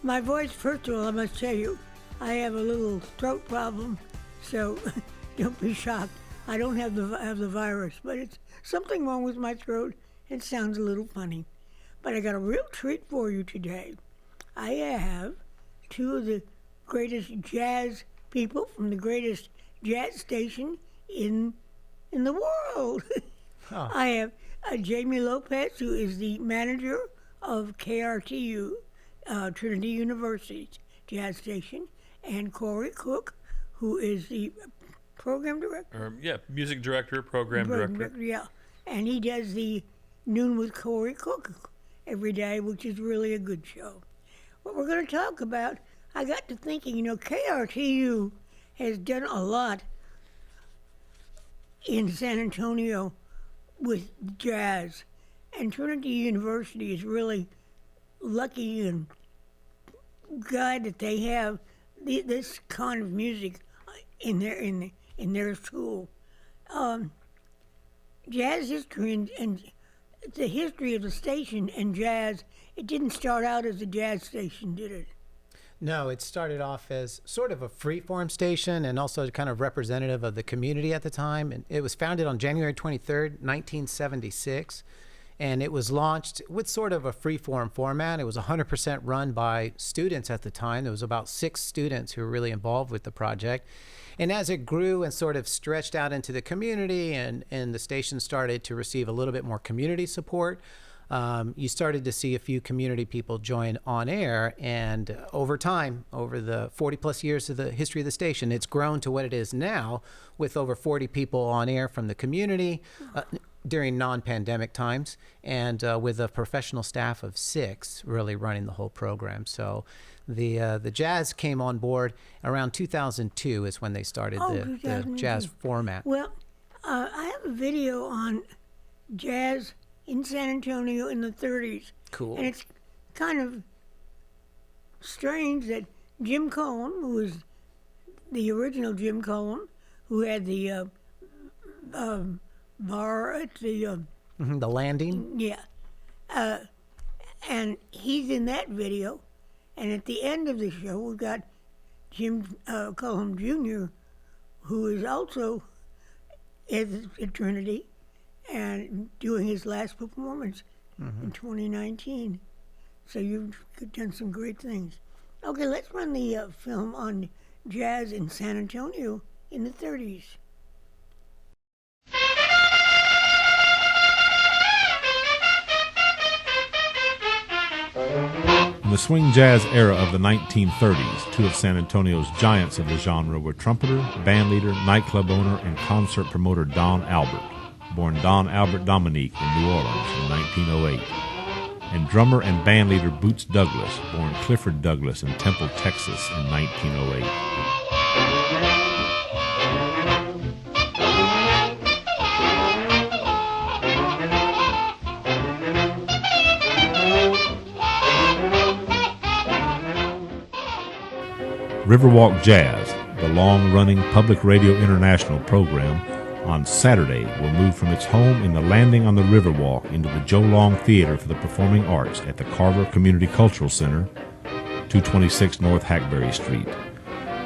My voice, first of all, I must tell you, I have a little throat problem, so don't be shocked. I don't have the virus, but it's something wrong with my throat. It sounds a little funny. But I got a real treat for you today. I have two of the greatest jazz people from the greatest jazz station in the world. Oh. I have Jamie Lopez, who is the manager of KRTU, Trinity University's jazz station, and Corey Cook, who is the program director. Music director, program director. Yeah, and he does the Noon with Corey Cook every day, which is really a good show. What we're going to talk about, I got to thinking, KRTU has done a lot in San Antonio with jazz, and Trinity University is really lucky and glad that they have this kind of music in their school. Jazz history and the history of the station and jazz, it didn't start out as a jazz station, did it? No, it started off as sort of a free-form station and also kind of representative of the community at the time. And it was founded on January 23rd, 1976, and it was launched with sort of a free-form format. It was 100% run by students at the time. There was about 6 students who were really involved with the project. And as it grew and sort of stretched out into the community and the station started to receive a little bit more community support, you started to see a few community people join on air, and over time, over the 40 plus years of the history of the station, it's grown to what it is now with over 40 people on air from the community during non-pandemic times, and with a professional staff of 6 really running the whole program. So the jazz came on board around 2002 is when they started the jazz format. Well, I have a video on jazz in San Antonio in the 30s. Cool. And it's kind of strange that Jim Cohen, who was the original Jim Cohen, who had the bar at the... The Landing? Yeah. And he's in that video. And at the end of the show, we've got Jim Cohen Jr., who is also at Trinity, and doing his last performance in 2019. So you've done some great things. Okay, let's run the film on jazz in San Antonio in the 30s. In the swing jazz era of the 1930s, 2 of San Antonio's giants of the genre were trumpeter, bandleader, nightclub owner, and concert promoter Don Albert, born Don Albert Dominique in New Orleans in 1908, and drummer and bandleader Boots Douglas, born Clifford Douglas in Temple, Texas in 1908. Riverwalk Jazz, the long-running Public Radio International program, on Saturday will move from its home in the Landing on the Riverwalk into the Joe Long Theater for the Performing Arts at the Carver Community Cultural Center, 226 North Hackberry Street.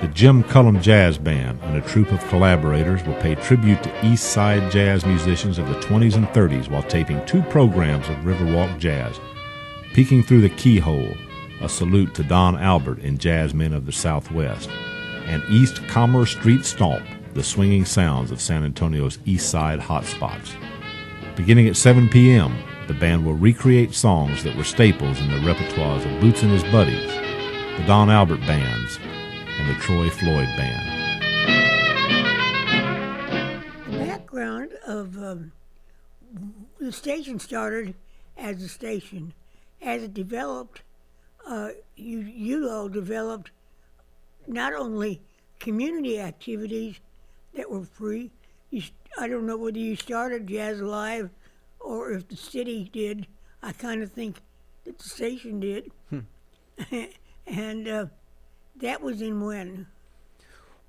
The Jim Cullum Jazz Band and a troupe of collaborators will pay tribute to East Side jazz musicians of the 20s and 30s while taping 2 programs of Riverwalk Jazz, Peeking Through the Keyhole, a salute to Don Albert and Jazz Men of the Southwest, and East Commerce Street Stomp, the swinging sounds of San Antonio's East Side hotspots. Beginning at 7 p.m., the band will recreate songs that were staples in the repertoires of Boots and His Buddies, the Don Albert Bands, and the Troy Floyd Band. The background of the station started as a station. As it developed, you all developed not only community activities that were free. I don't know whether you started Jazz Live or if the city did. I kind of think that the station did. And that was in when?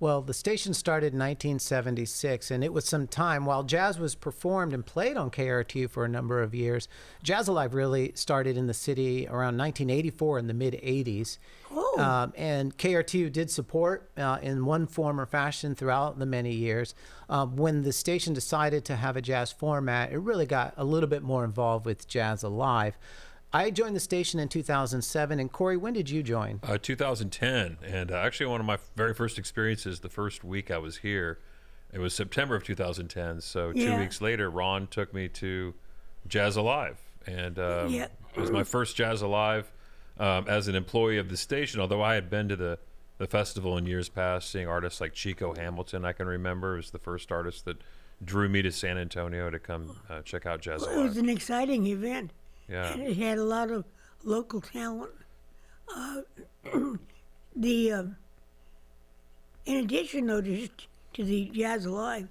Well, the station started in 1976, and it was some time while jazz was performed and played on KRTU for a number of years. Jazz Alive really started in the city around 1984 in the mid-'80s. Oh. And KRTU did support in one form or fashion throughout the many years. When the station decided to have a jazz format, it really got a little bit more involved with Jazz Alive. I joined the station in 2007, and Corey, when did you join? 2010, and actually one of my very first experiences, the first week I was here, it was September of 2010, so 2 weeks later, Ron took me to Jazz Alive, and it was my first Jazz Alive as an employee of the station, although I had been to the festival in years past, seeing artists like Chico Hamilton, I can remember, was the first artist that drew me to San Antonio to come check out Jazz Alive. It was an exciting event. Yeah. And it had a lot of local talent. In addition, though, to the Jazz Alive,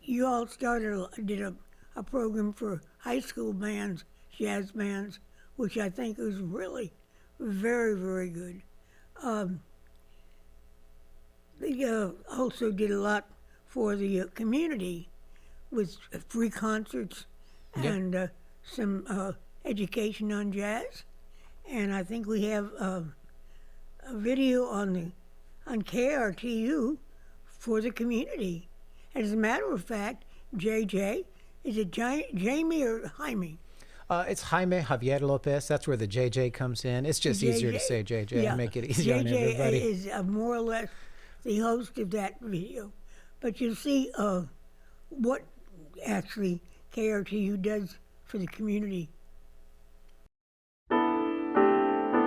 you all did a program for high school bands, jazz bands, which I think was really very, very good. They also did a lot for the community with free concerts and some education on jazz, and I think we have a video on KRTU for the community. As a matter of fact, JJ, is it Jamie or Jaime? It's Jaime Javier Lopez. That's where the JJ comes in. It's just easier to say JJ and make it easier on everybody. JJ is more or less the host of that video. But you see what actually KRTU does for the community.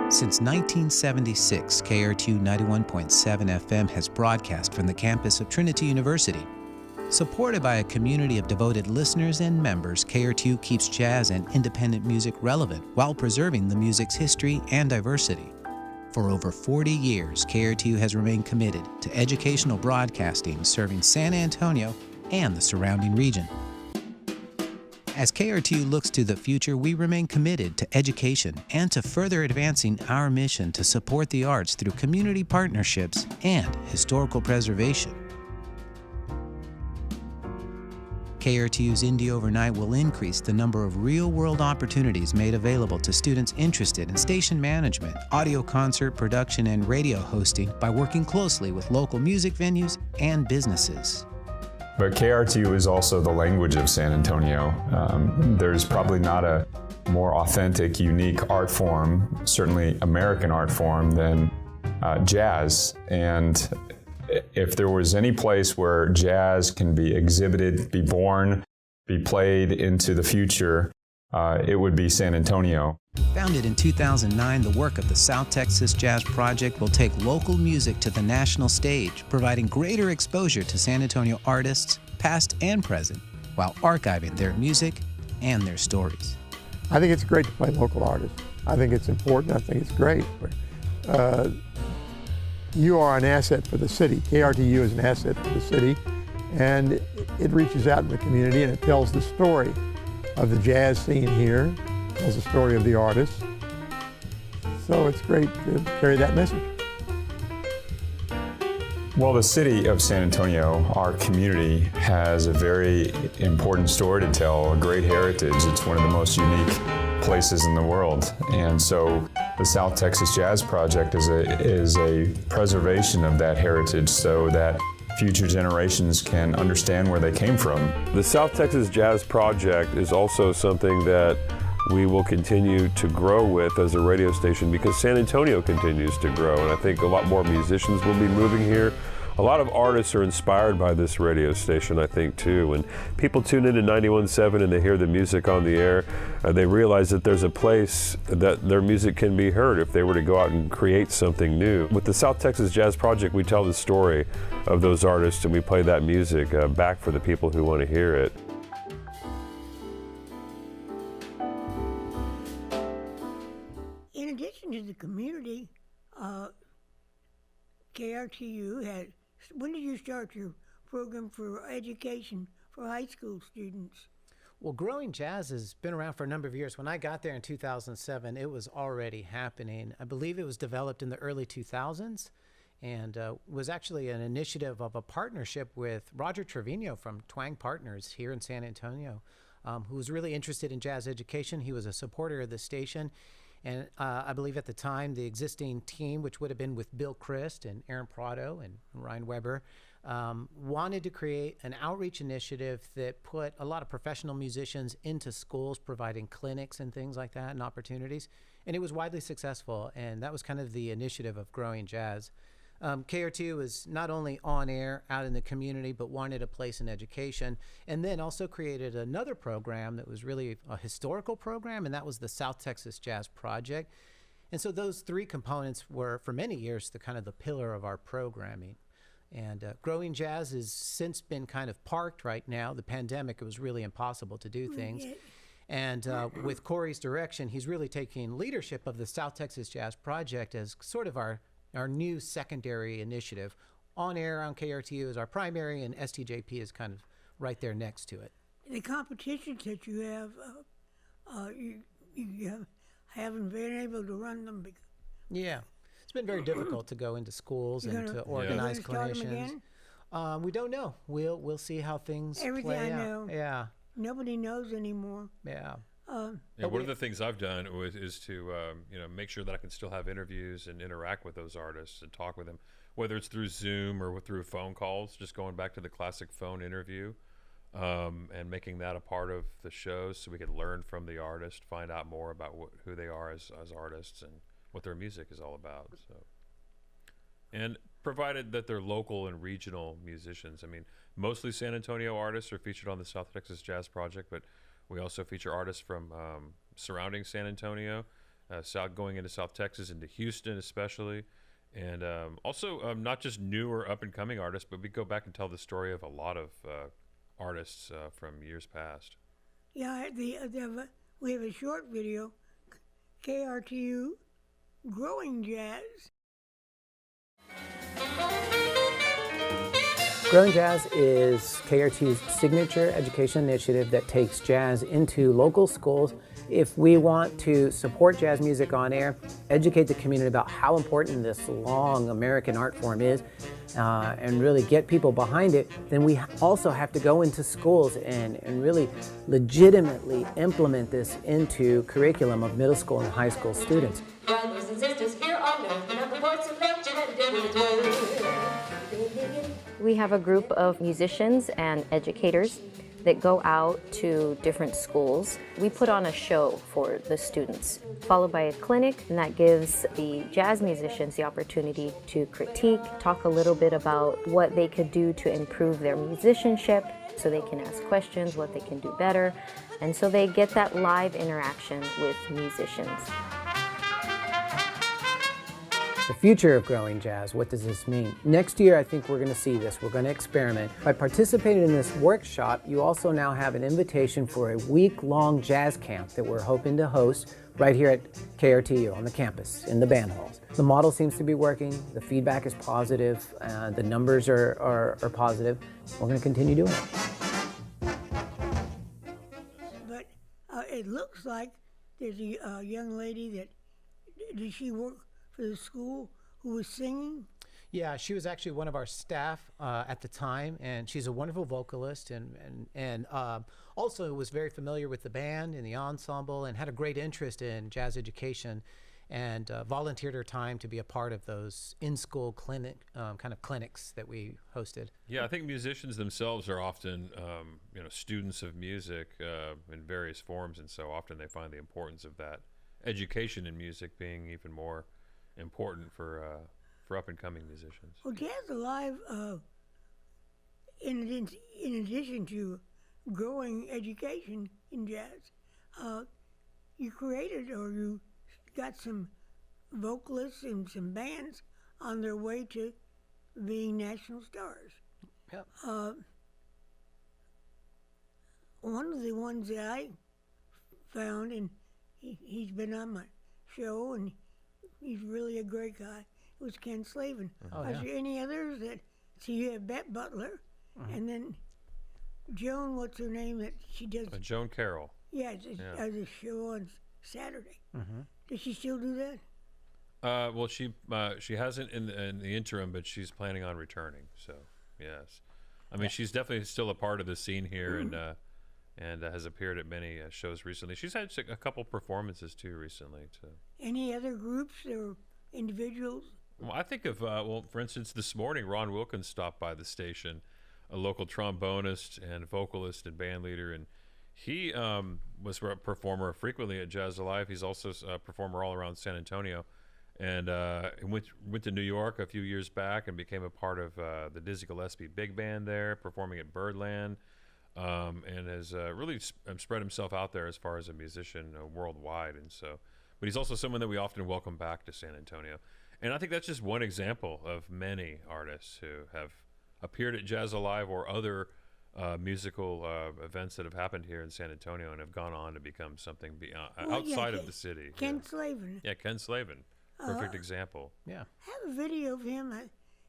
Since 1976, KRTU 91.7 FM has broadcast from the campus of Trinity University. Supported by a community of devoted listeners and members, KRTU keeps jazz and independent music relevant while preserving the music's history and diversity. For over 40 years, KRTU has remained committed to educational broadcasting serving San Antonio and the surrounding region. As KRTU looks to the future, we remain committed to education and to further advancing our mission to support the arts through community partnerships and historical preservation. KRTU's Indie Overnight will increase the number of real-world opportunities made available to students interested in station management, audio concert production, and radio hosting by working closely with local music venues and businesses. But KRTU is also the language of San Antonio. There's probably not a more authentic, unique art form, certainly American art form, than jazz. And if there was any place where jazz can be exhibited, be born, be played into the future, it would be San Antonio. Founded in 2009, the work of the South Texas Jazz Project will take local music to the national stage, providing greater exposure to San Antonio artists, past and present, while archiving their music and their stories. I think it's great to play local artists. I think it's important. I think it's great. You are an asset for the city. KRTU is an asset for the city, and it reaches out in the community and it tells the story of the jazz scene here, tells the story of the artists. So it's great to carry that message. Well, the city of San Antonio, our community, has a very important story to tell, a great heritage. It's one of the most unique places in the world. And so the South Texas Jazz Project is a preservation of that heritage so that future generations can understand where they came from. The South Texas Jazz Project is also something that we will continue to grow with as a radio station because San Antonio continues to grow, and I think a lot more musicians will be moving here. A lot of artists are inspired by this radio station, I think, too. When people tune into 91.7 and they hear the music on the air, they realize that there's a place that their music can be heard if they were to go out and create something new. With the South Texas Jazz Project, we tell the story of those artists and we play that music back for the people who want to hear it. In addition to the community, KRTU had, when did you start your program for education for high school students? Well, growing jazz has been around for a number of years. When I got there in 2007, it was already happening. I believe it was developed in the early 2000s. and was actually an initiative of a partnership with Roger Trevino from Twang Partners here in San Antonio, who was really interested in jazz education. He was a supporter of the station. And I believe at the time, the existing team, which would have been with Bill Christ and Aaron Prado and Ryan Weber, wanted to create an outreach initiative that put a lot of professional musicians into schools, providing clinics and things like that and opportunities. And it was widely successful. And that was kind of the initiative of Growing Jazz. KRTU was not only on air out in the community, but wanted a place in education, and then also created another program that was really a historical program, and that was the South Texas Jazz Project. And so those three components were, for many years, the kind of the pillar of our programming. And Growing Jazz has since been kind of parked right now. The pandemic, it was really impossible to do things. And with Corey's direction, he's really taking leadership of the South Texas Jazz Project as sort of our new secondary initiative. On air on KRTU is our primary, and STJP is kind of right there next to it. The competitions that you have, you haven't been able to run them. Yeah, it's been very difficult to go into schools and to organize clinicians. We don't know. We'll see how things play out. I know. Yeah. Nobody knows anymore. Yeah. One of the things I've done is to make sure that I can still have interviews and interact with those artists and talk with them, whether it's through Zoom or through phone calls. Just going back to the classic phone interview, and making that a part of the shows, so we could learn from the artist, find out more about who they are as artists and what their music is all about. So, and provided that they're local and regional musicians. I mean, mostly San Antonio artists are featured on the South Texas Jazz Project, but we also feature artists from surrounding San Antonio, going into South Texas, into Houston especially, and also not just new or up-and-coming artists, but we go back and tell the story of a lot of artists from years past. Yeah, we have a short video, KRTU Growing Jazz. Growing Jazz is KRTU's signature education initiative that takes jazz into local schools. If we want to support jazz music on air, educate the community about how important this long American art form is, and really get people behind it, then we also have to go into schools and really legitimately implement this into curriculum of middle school and high school students. Brothers and sisters here on earth, and the voice of nature that did its work. We have a group of musicians and educators that go out to different schools. We put on a show for the students, followed by a clinic, and that gives the jazz musicians the opportunity to critique, talk a little bit about what they could do to improve their musicianship, so they can ask questions, what they can do better, and so they get that live interaction with musicians. The future of Growing Jazz, what does this mean? Next year, I think we're going to see this. We're going to experiment. By participating in this workshop, you also now have an invitation for a week-long jazz camp that we're hoping to host right here at KRTU on the campus, in the band halls. The model seems to be working. The feedback is positive. The numbers are positive. We're going to continue doing it. But it looks like there's a young lady that, did she work for the school, who was singing? Yeah, she was actually one of our staff at the time, and she's a wonderful vocalist, and also was very familiar with the band and the ensemble, and had a great interest in jazz education, and volunteered her time to be a part of those in-school clinics that we hosted. Yeah, I think musicians themselves are often students of music in various forms, and so often they find the importance of that education in music being even more important for up-and-coming musicians. Well, Jazz Alive, in addition to growing education in jazz, you created, or you got some vocalists and some bands on their way to being national stars. Yep. One of the ones that I found, and he's been on my show, and he's really a great guy, it was Ken Slavin. Are there any others that, so you have Bette Butler, and then Joan, what's her name, that she does? Joan Carroll. Yeah, does a show on Saturday. Does she still do that? Well, she hasn't in the interim, but she's planning on returning. So yes, I mean she's definitely still a part of the scene here, and has appeared at many shows recently. She's had a couple performances too recently. Too. Any other groups or individuals? Well, I think of for instance, this morning Ron Wilkins stopped by the station, a local trombonist and vocalist and band leader, and he was a performer frequently at Jazz Alive. He's also a performer all around San Antonio. And went to New York a few years back and became a part of the Dizzy Gillespie Big Band there, performing at Birdland, and has really spread himself out there as far as a musician worldwide. And so, but he's also someone that we often welcome back to San Antonio. And I think that's just one example of many artists who have appeared at Jazz Alive or other musical events that have happened here in San Antonio and have gone on to become something outside of the city. Ken Slavin. Yeah, Ken Slavin. Perfect example. Yeah. I have a video of him.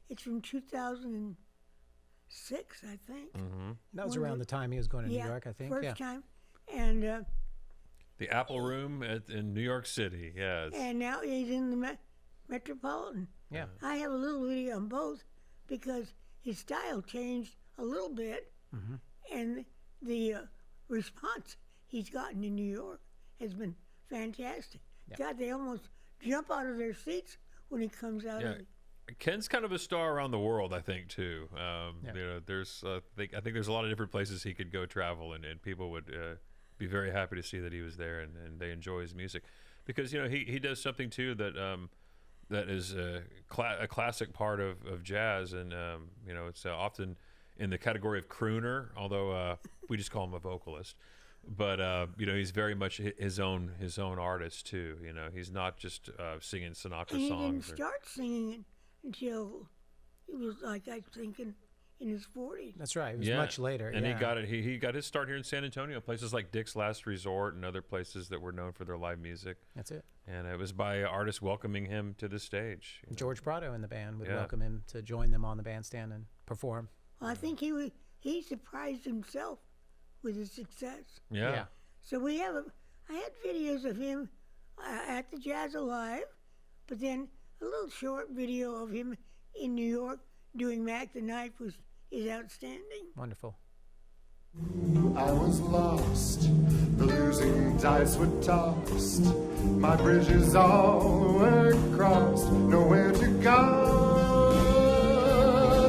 It's from 2006, I think. Mm-hmm. That was around the time he was going to New York, I think. First time. And the Apple Room in New York City, yes. And now he's in the Metropolitan. Yeah. I have a little video on both because his style changed a little bit, and the response he's gotten in New York has been fantastic. Yeah. God, they almost jump out of their seats when he comes out. Yeah. Ken's kind of a star around the world, I think, too. You know, there's I think there's a lot of different places he could go travel, and people would be very happy to see that he was there, and they enjoy his music, because he does something too that that is a classic part of jazz, and it's often in the category of crooner, although we just call him a vocalist. But he's very much his own artist too. He's not just singing Sinatra and he songs. He didn't start singing it until he was like, I think, in his 40s. That's right. It was much later. And he got it. He got his start here in San Antonio, places like Dick's Last Resort and other places that were known for their live music. That's it. And it was by artists welcoming him to the stage. George Prado in the band would welcome him to join them on the bandstand and perform. Well, I think he surprised himself with his success. Yeah. So I had videos of him at the Jazz Alive, but then a little short video of him in New York doing Mac the Knife is outstanding. Wonderful. I was lost, the losing dice were tossed, my bridges all were crossed, nowhere to go,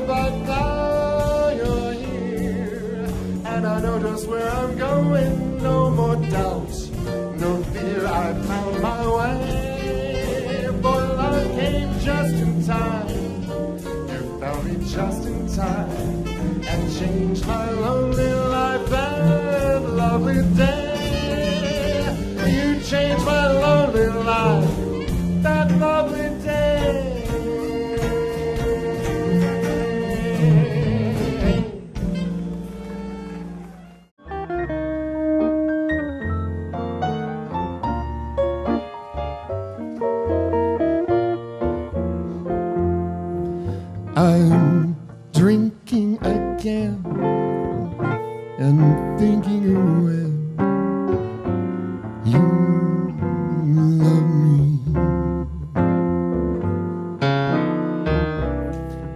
but now you're here, and I know just where I'm going, no more doubt, no fear, I found my way, for love came just in time, you found me just in time, and changed my lonely life that lovely day. You changed my lonely life that lovely day. I'm drinking again and thinking of when you love me,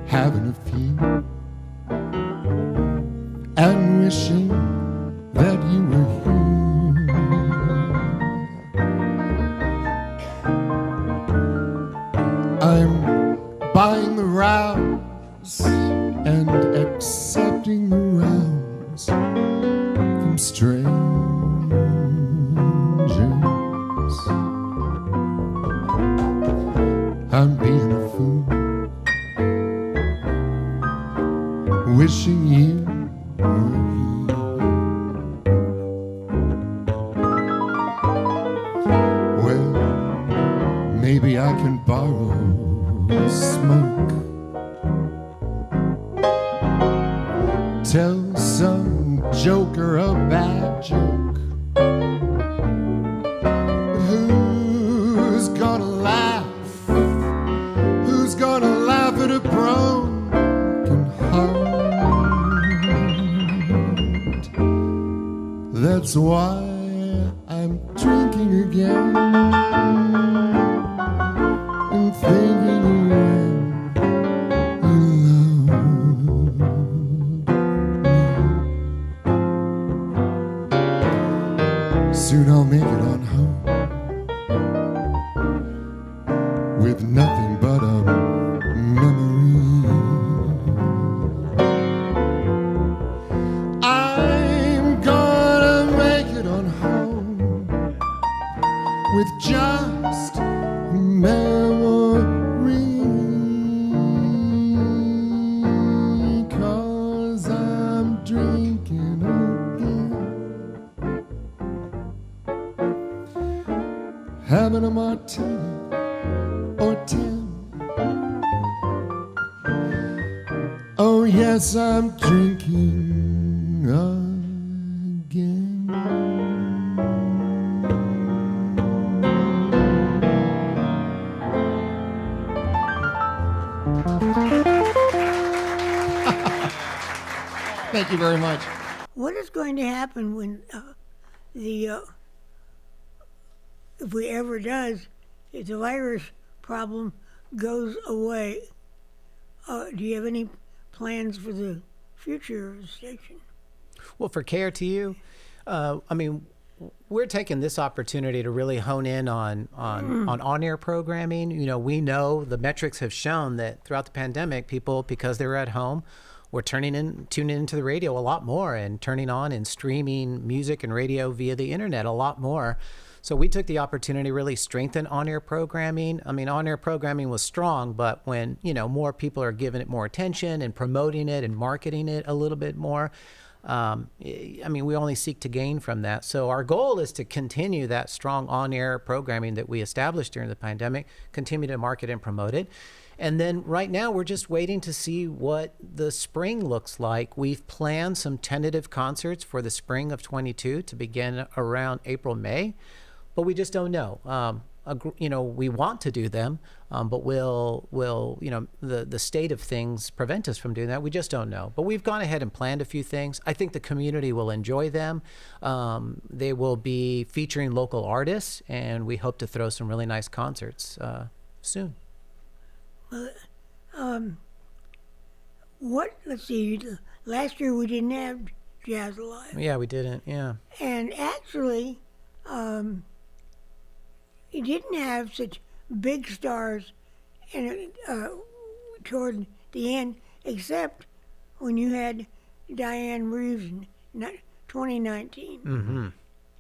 having a few and wishing that you were here. I'm buying the rouse and accepting the rounds from strangers. I'm being a fool, wishing you were here. Well, maybe I can borrow smoke, tell some joker a bad joke. Who's gonna laugh? Who's gonna laugh at a broken heart? That's why I'm drinking again and nothing but a memory. I'm gonna make it on home with just a memory, 'cause I'm drinking again, having a martini or 10. Oh yes, I'm drinking again. Thank you very much. What is going to happen when if we ever does, if the virus problem goes away? Do you have any plans for the future of the station? Well, for KRTU, I mean, we're taking this opportunity to really hone in on on-air programming. You know, we know the metrics have shown that throughout the pandemic, people, because they were at home, were tuning into the radio a lot more and turning on and streaming music and radio via the internet a lot more. So we took the opportunity to really strengthen on-air programming. I mean, on-air programming was strong, but when, you know, more people are giving it more attention and promoting it and marketing it a little bit more, I mean, we only seek to gain from that. So our goal is to continue that strong on-air programming that we established during the pandemic, continue to market and promote it. And then right now we're just waiting to see what the spring looks like. We've planned some tentative concerts for the spring of 22 to begin around April, May, but we just don't know. You know, we want to do them, but will you know, the state of things prevent us from doing that? We just don't know. But we've gone ahead and planned a few things. I think the community will enjoy them. They will be featuring local artists, and we hope to throw some really nice concerts soon. Let's see, last year we didn't have Jazz Alive. Yeah, we didn't, yeah. And actually, you didn't have such big stars toward the end, except when you had Diane Reeves in 2019. Mm-hmm.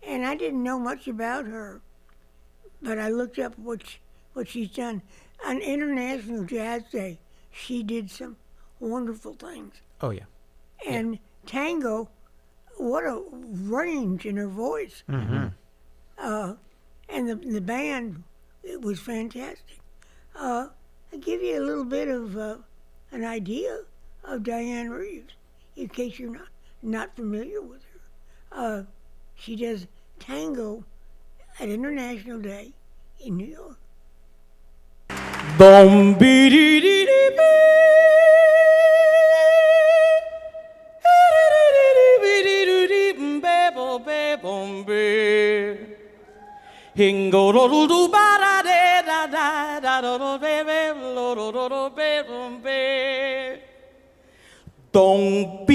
And I didn't know much about her, but I looked up what she's done. On International Jazz Day, she did some wonderful things. Oh, yeah. And tango, what a range in her voice. Mm-hmm. And the band, it was fantastic. I give you a little bit of an idea of Diane Reeves, in case you're not familiar with her. She does tango at International Day in New York. Bom be dee dee dee be Hingo do do ba da de da da da do be lo do be Dong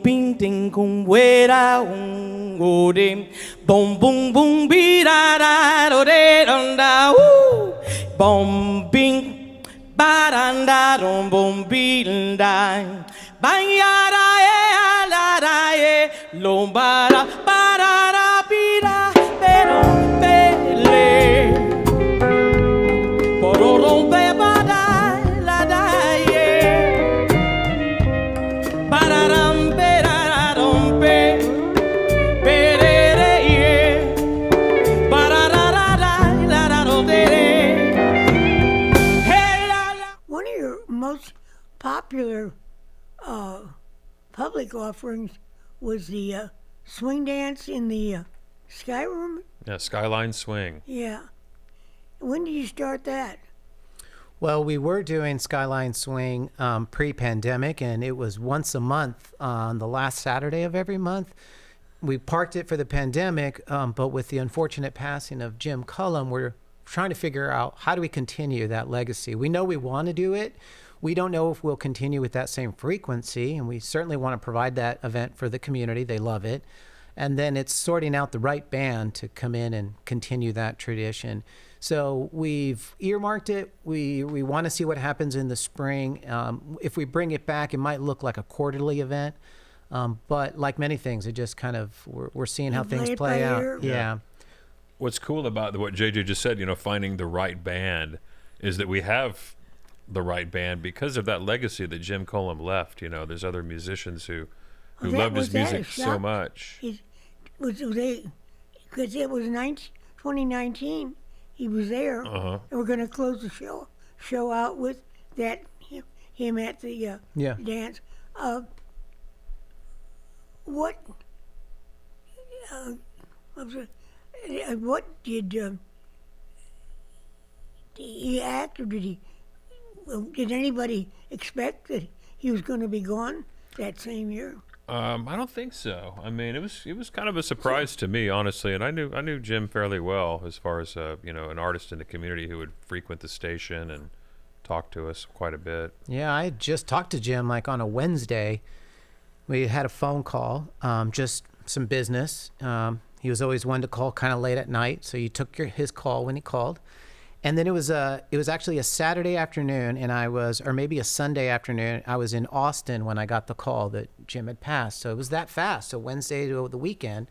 bing ding kung we da go dim bom bum bum be da da do de da woo bom bing ba da da dum bom be da ba ya da ye lo ba da be da be le por be ba da la da ye ba da be da dum be ye ba da do de hey la la. One of your most popular public offerings was the swing dance in the Sky Room? Yeah, Skyline Swing. Yeah. When did you start that? Well, we were doing Skyline Swing pre-pandemic, and it was once a month on the last Saturday of every month. We parked it for the pandemic, but with the unfortunate passing of Jim Cullum, we're trying to figure out how do we continue that legacy. We know we want to do it. We don't know if we'll continue with that same frequency, and we certainly want to provide that event for the community. They love it. And then it's sorting out the right band to come in and continue that tradition. So we've earmarked it. We want to see what happens in the spring. If we bring it back, it might look like a quarterly event. But like many things, it just kind of, we're seeing how things play out. Yeah. What's cool about what JJ just said, finding the right band, is that we have the right band because of that legacy that Jim Cullum left. There's other musicians who loved his music so much. Because it was 2019. He was there, and we're going to close the show out with that him at the dance. What did he act, or did anybody expect that he was going to be gone that same year? I don't think so. I mean, it was kind of a surprise to me, honestly, and I knew Jim fairly well as far as an artist in the community who would frequent the station and talk to us quite a bit. Yeah, I just talked to Jim like on a Wednesday. We had a phone call, just some business. He was always one to call kind of late at night, so you took his call when he called. And then it was actually a Saturday afternoon, or maybe a Sunday afternoon. I was in Austin when I got the call that Jim had passed. So it was that fast. So Wednesday to the weekend,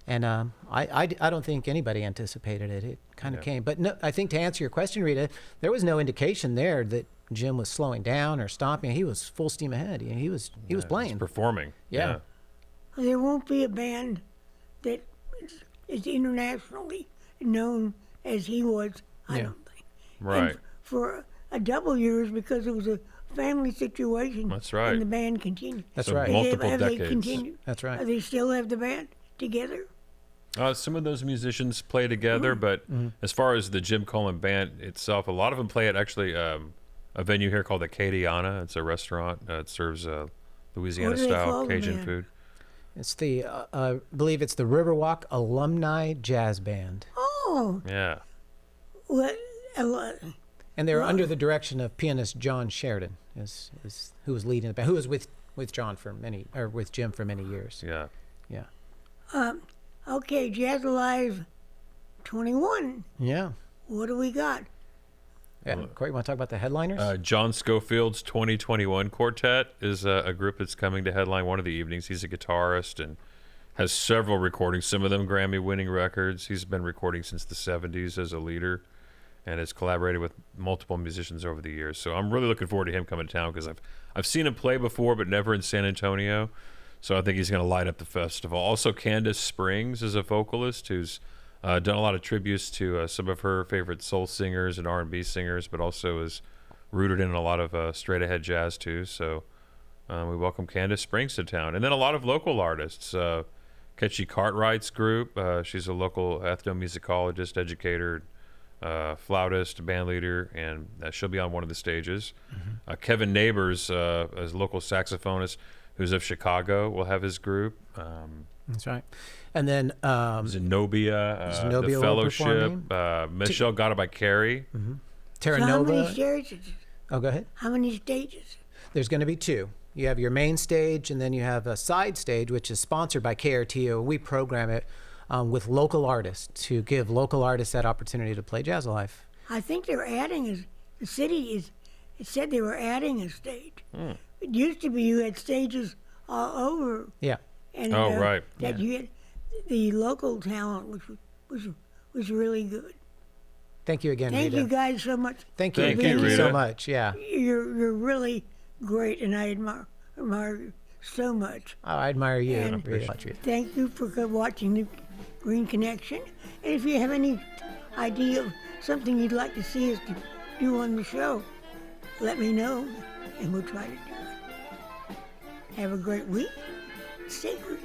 and I don't think anybody anticipated it. It kind of came. But no, I think to answer your question, Rita, there was no indication there that Jim was slowing down or stopping. He was full steam ahead. He was playing, performing. Yeah. There won't be a band that is internationally known as he was. I don't think. Right. And for a double years, because it was a family situation. That's right. And the band continued. That's so right. Multiple have decades. They continued? That's right. They still have the band together? Some of those musicians play together, but as far as the Jim Cullum band itself, a lot of them play at actually a venue here called the Acadiana. It's a restaurant. It serves Louisiana-style Cajun food. It's I believe it's the Riverwalk Alumni Jazz Band. Oh. Yeah. What? And they're under the direction of pianist John Sheridan, is who was leading the band, who was with Jim for many years. Yeah. Yeah. Okay, Jazz Alive 21. Yeah. What do we got? Yeah. Corey, you want to talk about the headliners? John Scofield's 2021 Quartet is a group that's coming to headline one of the evenings. He's a guitarist and has several recordings, some of them Grammy-winning records. He's been recording since the 70s as a leader and has collaborated with multiple musicians over the years. So I'm really looking forward to him coming to town because I've seen him play before, but never in San Antonio. So I think he's going to light up the festival. Also, Candace Springs is a vocalist who's done a lot of tributes to some of her favorite soul singers and R&B singers, but also is rooted in a lot of straight-ahead jazz, too. So we welcome Candace Springs to town. And then a lot of local artists. Ketchy Cartwright's group. She's a local ethnomusicologist, educator, flautist, band leader, and she'll be on one of the stages. Kevin Neighbors, as a local saxophonist who's of Chicago, will have his group. That's right. And then Zenobia, the Fellowship, Michelle Gadabai Carey. Terra So Nova. how many stages? Oh, go ahead. How many stages? There's going to be two. You have your main stage, and then you have a side stage, which is sponsored by KRTO. We program it with local artists to give local artists that opportunity to play Jazz Alive. I think they're adding it said they were adding a stage. It used to be you had stages all over. Yeah. And, right. That you had the local talent, which was really good. Thank you again, Thank Rita. you guys so much. Thank you. Thank you, Thank you Rita. so much. Yeah. You're really great, and I admire you so much. Oh, I admire you. And Rita. thank you for watching the Green Connection. And if you have any idea of something you'd like to see us do on the show, let me know, and we'll try to do it. Have a great week. Stay green.